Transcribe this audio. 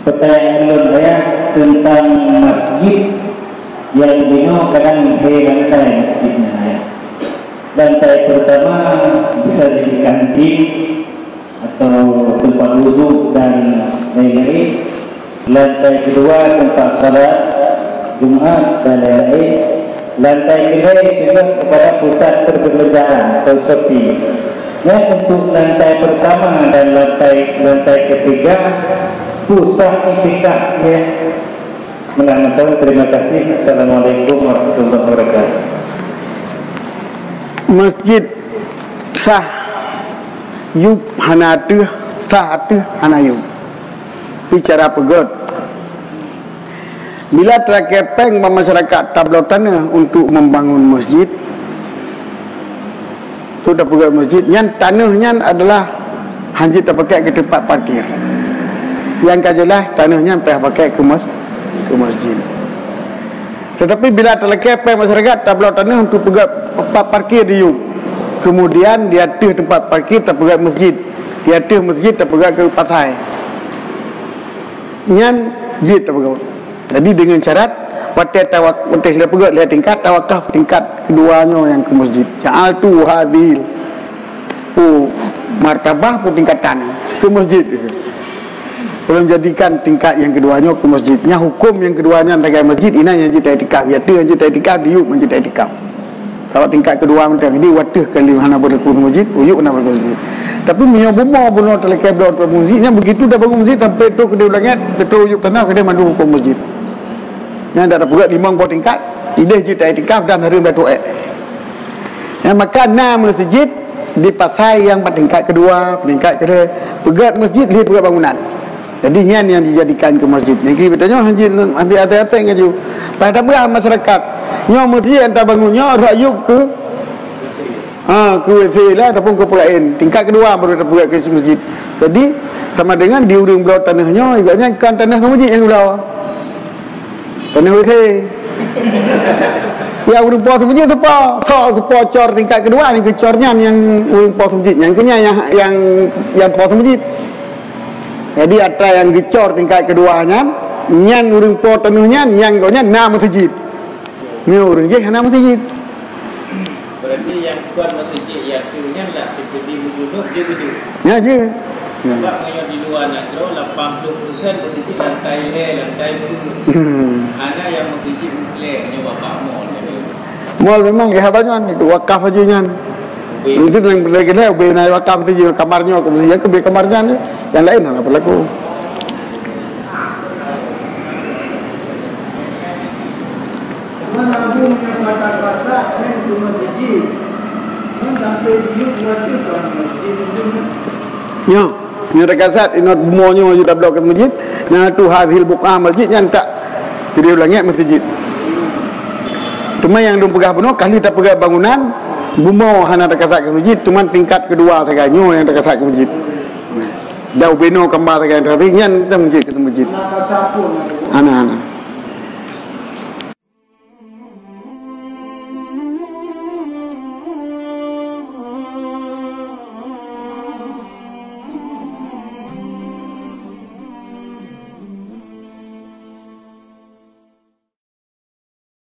Pertanyaan ulun saya tentang masjid yang dino kadang lantai masjidnya ya. Lantai pertama bisa jadi kantin atau tempat wudhu dan lain-lain. Lantai kedua tempat salat Jumat dan lain-lain. Lantai kedua juga kepada pusat perbelanjaan atau shopping. Ya, untuk lantai pertama dan lantai ketiga pusat itikaf ya. Menandatangani. Terima kasih. Assalamualaikum warahmatullahi wabarakatuh. Masjid sah yub hana tu sah tu hana yub bicara pegot. Bila terkepeng masyarakat tablau tanah untuk membangun masjid, sudah pegot masjid nyan tanahnya adalah hanji terpakai ke tempat parkir. Yang kajelah tanahnya pakai ke masjid. Tetapi bila terkepeng masyarakat tablau tanah untuk pegot tempat parkir di yub, kemudian dia tuh tempat parkir terpegat masjid, dia tuh masjid terpegat ke pasai nyan jid terpegat. Jadi dengan syarat watai sila pegat lihat tingkat tawakaf tingkat keduanya yang ke masjid ja'altu hadhil martabah pun tingkatan ke masjid. Belum jadikan tingkat yang keduanya ke masjidnya, hukum yang keduanya antara masjid ini yang jid itikaf, dia tuh yang jid itikaf di yub masjid itikaf. Kalau tingkat kedua macam ini watih kali mana berlaku masjid, uyuk nak berlaku masjid. Tapi menyobuma benar terlekat berlaku masjidnya begitu dah bangun masjid sampai tu kedua langit, betul uyuk tanah kedua mandu hukum masjid. Yang dah pula 50 tingkat, ide jita itikaf dan hari batu yang maka nama masjid di pasai yang tingkat kedua, tingkat kedua, pegat masjid lihat pegat bangunan. Jadi yang dijadikan ke masjid. Yang kita bertanya ambil hati-hati ngaju. Pada berapa masyarakat nyo masjid entah bangunnya rayuk ke WC lah ataupun ke pulain. Tingkat kedua baru terbuat ke masjid. Jadi sama dengan di urang belau tanahnya agaknya kan tanah ke masjid yang belau. Tanah WC. Ya urang pos masjid sepa. Sepa cor tingkat kedua ni kecornya yang urang pos masjid. Yang kenya yang pos masjid. Jadi ada yang gecor tingkat keduanya, yang urang po tanahnya, yang gonya nama masjid. Ni urang je nama masjid. Berarti yang kuat masjid yang tunya lah seperti duduk dia duduk. Ya je. Sebab yang di luar nak kira 80% masjid lantai duduk. Ada yang masjid leh hanya wakaf mall. Mall memang kehabannya itu wakaf aja nyan. Itu yang berlagak bina wakaf tu kamarnya ke masjid ke kamarnya ni. Yang lain apa berlaku. Mana pun yang patah-patah kan cuma masjid. Kan sampai dia buat tu kan masjid itu. Ya, ni rekasat inat bumonya sudah blok ke masjid. Yang tu hasil buka masjid yang tak jadi ulangnya masjid. Cuma yang dong pegah penuh kali tak pegah bangunan bumo hana rekasat ke masjid, cuma tingkat kedua saganyo yang rekasat ke masjid. Dah beno kembar sagan tapi nyan kita masjid ke masjid. Anak-anak.